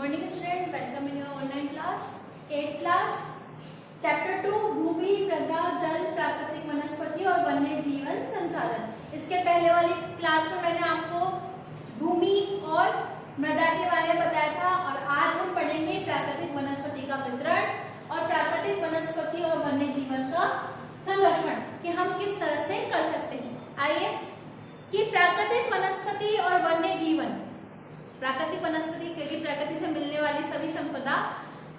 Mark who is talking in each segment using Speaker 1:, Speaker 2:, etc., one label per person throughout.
Speaker 1: morning student, welcome in your online class 8th class chapter 2 भूमि, मृदा, जल, प्राकृतिक वनस्पति और वन्य जीवन संसाधन। इसके पहले वाली क्लास में मैंने आपको भूमि और मृदा के बारे में बताया था और आज हम पढ़ेंगे प्राकृतिक वनस्पति का वितरण और प्राकृतिक वनस्पति और वन्य जीवन का संरक्षण कि हम किस तरह से कर सकते हैं। आइए कि प्राकृतिक वनस्पति और वन्य जीवन, प्राकृतिक वनस्पति क्योंकि प्रकृति से मिलने वाली सभी संपदा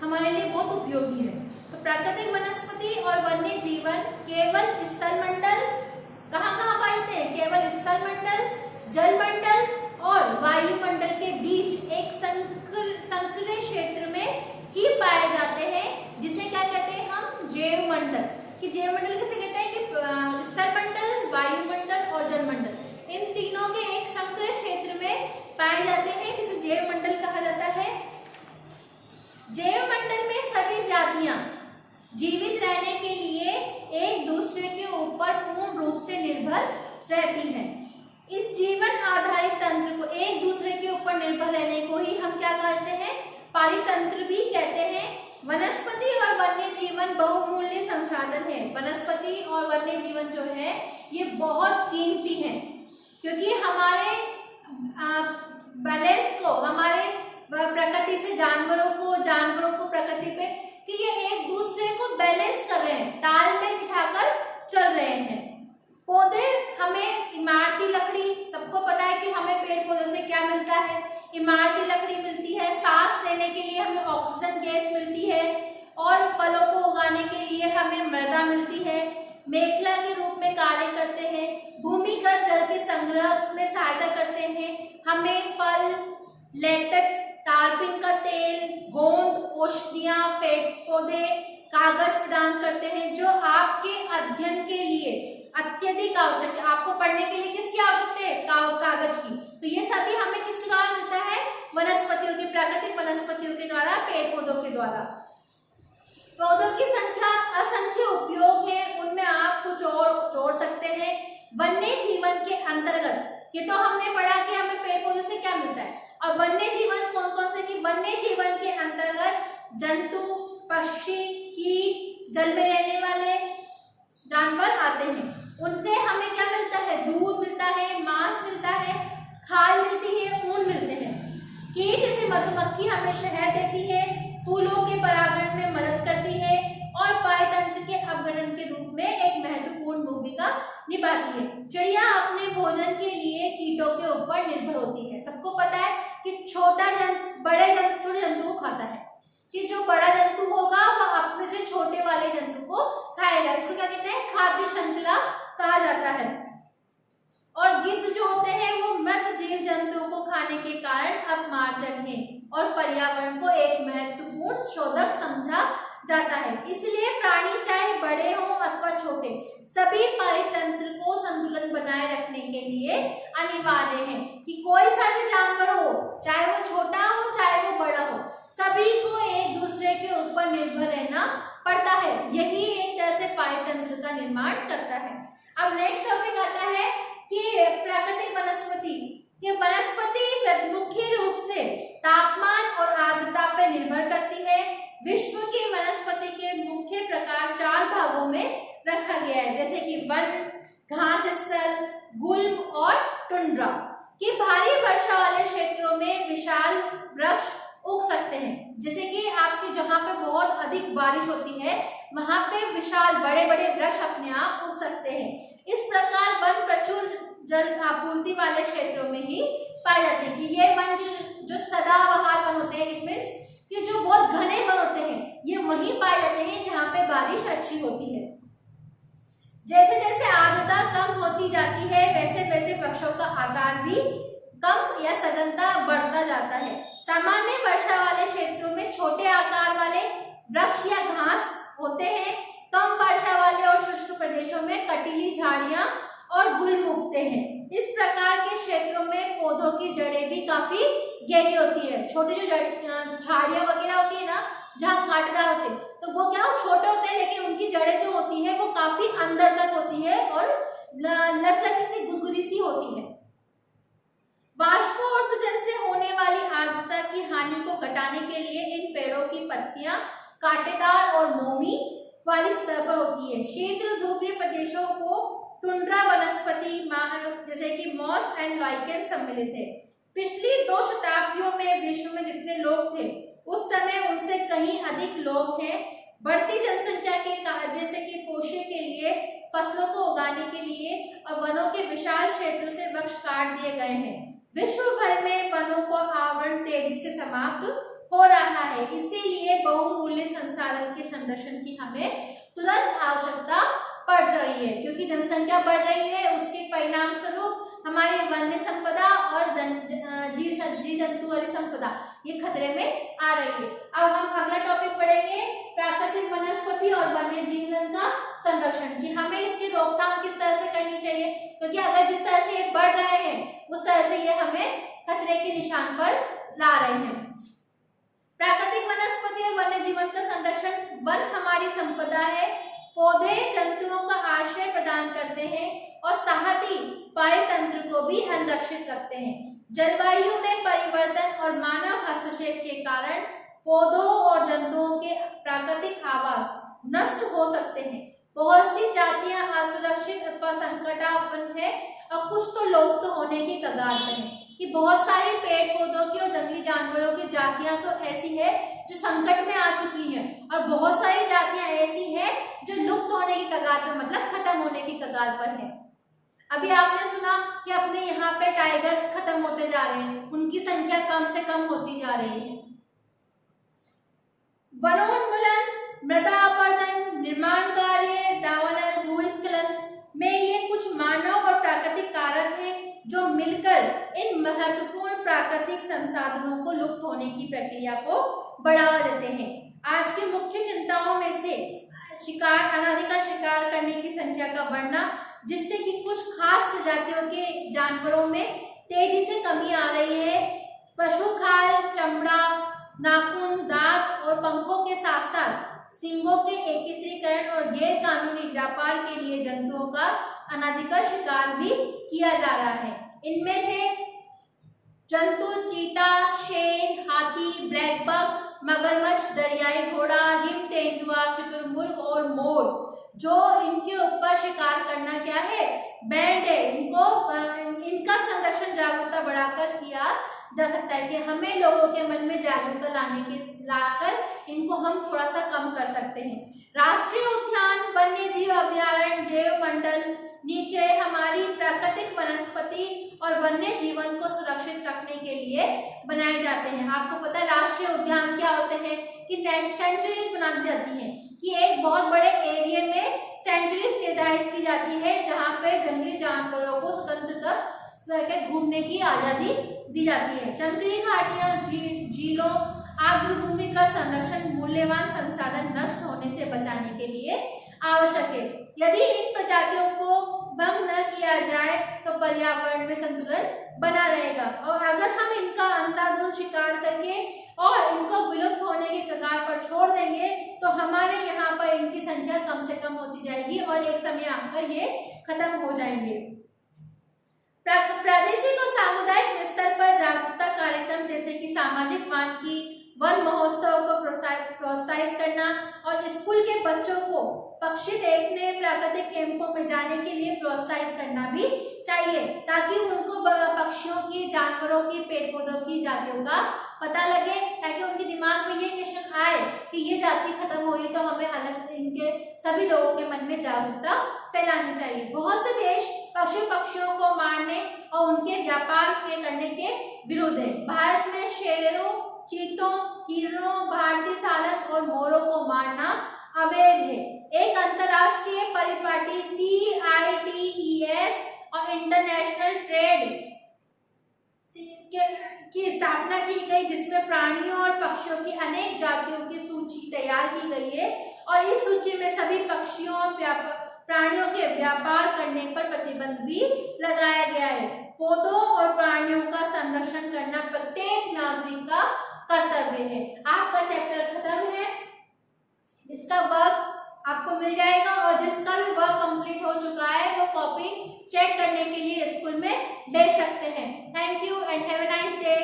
Speaker 1: हमारे लिए बहुत उपयोगी है। तो प्राकृतिक वनस्पति और वन्य जीवन केवल स्थलमंडल कहाँ पाते हैं? केवल स्थलमंडल, जलमंडल और वायुमंडल के बीच एक संकरीय क्षेत्र में ही पाए जाते हैं, जिसे क्या कहते हैं हम? जैवमंडल। कि जैवमंडल किसे कहते हैं? कि स्थलमंडल, वायुमंडल और जलमंडल इन तीनों के एक संकरीय क्षेत्र में पाए जाते हैं, जिसे जैवमंडल कहा जाता है। जैवमंडल में सभी जातियां जीवित रहने के लिए एक दूसरे के ऊपर पूर्ण रूप से निर्भर रहती हैं। इस जीवन आधारित तंत्र को, एक दूसरे के ऊपर निर्भर रहने को ही हम क्या कहते हैं? पारितंत्र भी कहते हैं। वनस्पति और वन्य जीवन बहुमूल्य संसाधन है। वनस्पति और वन्य जीवन जो है ये बहुत कीमती है, क्योंकि हमारे बैलेंस को, हमारे प्रकृति से जानवरों को प्रकृति पे कि ये एक दूसरे को बैलेंस कर रहे हैं, ताल में बिठाकर चल रहे हैं। पौधे हमें इमारती लकड़ी, सबको पता है कि हमें पेड़ पौधों से क्या मिलता है? इमारती लकड़ी मिलती है। सांस लेने के लिए हमें ऑक्सीजन गैस मिलती है और फलों को उगाने के लिए हमें मृदा मिलती है, मेखला के रूप में कार्य करते हैं, भूमिगत जल के संग्रह में सहायता करते हैं, हमें फल, लेटेक्स, टारपिन का तेल, गोंद, औषधियां, पेड़ पौधे, कागज प्रदान करते हैं, जो आपके अध्ययन के लिए अत्यधिक आवश्यक है। आपको पढ़ने के लिए किसकी आवश्यकता है? कागज की। तो ये सभी हमें किसके द्वारा मिलता है? वनस्पतियों की, प्राकृतिक वनस्पतियों के द्वारा, पेड़ पौधों के द्वारा। पौधों की संख्या असंख्य उपयोग है, उनमें आप कुछ और जोड़ सकते हैं। वन्य जीवन के अंतर्गत ये तो हमने पढ़ा कि हमें पेड़ पौधों से क्या मिलता है, और वन्य जीवन कौन कौन से? कि वन्य जीवन के अंतर्गत जंतु, पक्षी, कीट, जल में रहने वाले जानवर आते हैं। उनसे हमें क्या मिलता है? दूध मिलता है, मांस मिलता है, खाल मिलती है, ऊन मिलते हैं। कीट जैसे मधुमक्खी हमें शहद देती है, फूलों के परागण में मदद करती है और पायतंत्र के अपघटन के रूप में एक महत्वपूर्ण भूमिका निभाती है। चिड़िया अपने भोजन के लिए कीटों के ऊपर निर्भर होती है। सबको पता है कि छोटे जंतु को खाता है, कि जो बड़ा जंतु होगा वह अपने से छोटे वाले जंतु को खाएगा। इसको क्या कहते हैं? खाद्य श्रृंखला कहा जाता है। और गिद्ध जो होते हैं वो मृत जीव जंतुओं को खाने के कारण अपमार्जक हैं और पर्यावरण को एक महत्वपूर्ण शोधक समझा जाता है। इसलिए प्राणी चाहे बड़े हों अथवा छोटे, सभी पारितंत्र को संतुलन बनाए रखने के लिए अनिवार्य है। कि कोई सा भी जानवर हो, चाहे वो छोटा हो चाहे वो बड़ा हो, सभी को एक दूसरे के ऊपर निर्भर रहना पड़ता है। यही एक तरह से पारितंत्र का निर्माण करता है। अब नेक्स्ट टॉपिक आता है कि प्राकृतिक वनस्पति। ये वनस्पति मुख्य रूप से तापमान और आर्द्रता पर निर्भर करती है। विश्व की वनस्पति के मुख्य प्रकार 4 भागों में रखा गया है, जैसे कि वन, घास स्थल, गुल्म और टुंड्रा। कि भारी वर्षा वाले क्षेत्रों में विशाल वृक्ष उग सकते हैं, जैसे कि आपके जहाँ पे बहुत अधिक बारिश होती है वहां पे विशाल बड़े बड़े वृक्ष अपने आप उग सकते हैं। इस प्रकार वन प्रचुर जल आपूर्ति वाले क्षेत्रों में ही पाए जाते हैं। कि ये वन जो सदाबहार वन होते हैं, इट मींस कि जो बहुत घने वन होते हैं, ये वहीं पाए जाते हैं जहाँ पे बारिश अच्छी होती है। जैसे जैसे आर्द्रता कम होती जाती है वैसे वैसे वृक्षों का आकार भी कम या सघनता बढ़ता जाता है। सामान्य वर्षा वाले क्षेत्रों में छोटे आकार वाले वृक्ष या घास होते हैं। कम वर्षा वाले और शुष्क प्रदेशों में कटीली झाड़ियां और गुल्म उगते हैं। इस प्रकार के क्षेत्रों में पौधों की जड़ें भी काफी गहरी होती है। छोटी जो झाड़ियां वगैरह होती है ना, जहाँ कांटेदार होते हैं, तो वो क्या छोटे होते हैं, लेकिन उनकी जड़ें जो होती है वो काफी अंदर तक होती है और लसलसी सी गुदगुदी सी होती है। वाष्पोत्सर्जन से होने वाली आर्द्रता की हानि को घटाने पत्तियां कांटेदार और मोमी वाली सतह पर होती है। शीत ध्रुवीय प्रदेशों को टुंड्रा वनस्पति जैसे कि मॉस एंड लाइकेन सम्मिलित है। पिछली 2 शताब्दियों में विश्व में जितने लोग थे उस समय उनसे कहीं अधिक लोग हैं। बढ़ती जनसंख्या के जैसे कि पोषण के लिए, फसलों को उगाने के लिए और वनों के विशाल क्षेत्रों से वृक्ष काट दिए गए हैं। विश्व भर में वनों को आवरण तेजी से समाप्त हो रहा है। इसीलिए बहुमूल्य संसाधन के संरक्षण की हमें तुरंत आवश्यकता पड़ रही है, क्योंकि जनसंख्या बढ़ रही है। उसके परिणाम स्वरूप हमारी वन्य संपदा और जीव जंतु वाली संपदा ये खतरे में आ रही है। अब हम अगला टॉपिक पढ़ेंगे, प्राकृतिक वनस्पति और वन्य जीवन का संरक्षण, कि हमें इसकी रोकथाम किस तरह से करनी चाहिए, क्योंकि अगर जिस तरह से ये बढ़ रहे हैं उस तरह से ये हमें खतरे के निशान पर ला रहे हैं। प्राकृतिक वनस्पति और वन्य जीवन का संरक्षण, वन हमारी संपदा है। पौधे जंतुओं का आश्रय प्रदान करते हैं और साथ ही पारितंत्र को भी संरक्षित रखते हैं। जलवायु में परिवर्तन और मानव हस्तक्षेप के कारण पौधों और जंतुओं के प्राकृतिक आवास नष्ट हो सकते हैं। बहुत सी जातियां असुरक्षित अथवा संकटापन्न है और कुछ तो लोग तो होने की कगार पर हैं, कि बहुत सारे पेड़ पौधों की और जंगली जानवरों की जातियां तो ऐसी है जो संकट में आ चुकी हैं, और बहुत सारी जातियां ऐसी हैं जो लुप्त होने की कगार पर, मतलब खत्म होने की कगार पर है। अभी आपने सुना कि अपने यहाँ पे टाइगर्स खत्म होते जा रहे हैं, उनकी संख्या कम से कम होती जा रही है। वनोन्मूलन, मृदा अपरदन, निर्माण कार्य, दावानल, भूस्खलन में ये कुछ मानव और प्राकृतिक कारक हैं जो मिलकर इन महत्वपूर्ण प्राकृतिक संसाधनों को लुप्त होने की प्रक्रिया को बढ़ावा देते हैं। आज की मुख्य चिंताओं में से शिकार, अनाधिकार शिकार करने की संख्या का बढ़ना, जिससे कि कुछ खास प्रजातियों के जानवरों में तेजी से कमी आ रही है। पशु खाल, चमड़ा, नाखून, दांत और पंखों के साथ साथ सींगों के एकत्रीकरण और गैर कानूनी व्यापार के लिए जंतुओं का अनाधिकार शिकार भी किया जा रहा है। इनमें से जंतु चीता, शेर, हाथी, ब्लैक बग, मगरमच्छ, दरियाई घोड़ा, हिम तेंदुआ, शुतुरमुर्ग और मोर, जो इनके ऊपर शिकार करना क्या है, बैंड है। इनका संरक्षण जागरूकता बढ़ाकर किया जा सकता है, कि हमें लोगों के मन में जागरूकता लाकर इनको हम थोड़ा सा कम कर सकते हैं। राष्ट्रीय उद्यान, वन्य जीव अभयारण्य, जैव मंडल नीचे हमारी प्राकृतिक वनस्पति और वन्य जीवन को सुरक्षित रखने के लिए बनाए जाते हैं। आपको पता है राष्ट्रीय उद्यान क्या होते हैं, कि सेंचुरीज बना दी जाती हैं, कि एक बहुत बड़े एरिया में सेंचुरीज निर्धारित की जाती है जहाँ पे जंगली जानवरों को स्वतंत्रता से घूमने की आजादी दी जाती है। जंगली घाटियां, झीलों, आर्द्र भूमि का संरक्षण मूल्यवान संसाधन नष्ट होने से बचाने के लिए आवश्यक है। यदि इन प्रजातियों को भंग न किया जाए तो पर्यावरण में संतुलन बना रहेगा, और अगर हम इनका अंधाधुंध शिकार करके और इनको विलुप्त होने के कगार पर छोड़ देंगे तो हमारे यहाँ पर इनकी संख्या कम से कम होती जाएगी और एक समय आकर ये खत्म हो जाएंगे। प्रादेशिक और सामुदायिक स्तर पर जागरूकता कार्यक्रम जैसे कि सामाजिक वन महोत्सव को प्रोत्साहित करना और स्कूल के बच्चों को पक्षी देखने, प्राकृतिक कैंपों में जाने के लिए प्रोत्साहित करना भी चाहिए, ताकि उनको पक्षियों की, जानवरों की, पेड़ पौधों की जातियों का पता लगे, ताकि उनके दिमाग में ये क्वेश्चन आए कि ये जाति खत्म हो रही तो हमें अलग इनके सभी लोगों के मन में जागरूकता फैलानी चाहिए। बहुत से देश पक्षियों को मारने और उनके व्यापार के करने के विरुद्ध है। भारत में शेरों, चीतों, हिरणों, भारतीय सारंग और मोरों को मारना अवैध है। एक अंतरराष्ट्रीय परिपाटी CITES और इंटरनेशनल ट्रेड की स्थापना की गई, जिसमें प्राणियों और पक्षियों की अनेक जातियों की सूची तैयार की गई है और इस सूची में सभी पक्षियों और प्राणियों के व्यापार करने पर प्रतिबंध भी लगाया गया है। पौधों और प्राणियों का संरक्षण करना प्रत्येक नागरिक का कर्तव्य है। आपका चैप्टर खत्म है, इसका वर्क आपको मिल जाएगा और जिसका भी वर्क कंप्लीट हो चुका है वो कॉपी चेक करने के लिए स्कूल में दे सकते हैं। Thank you and have a nice day.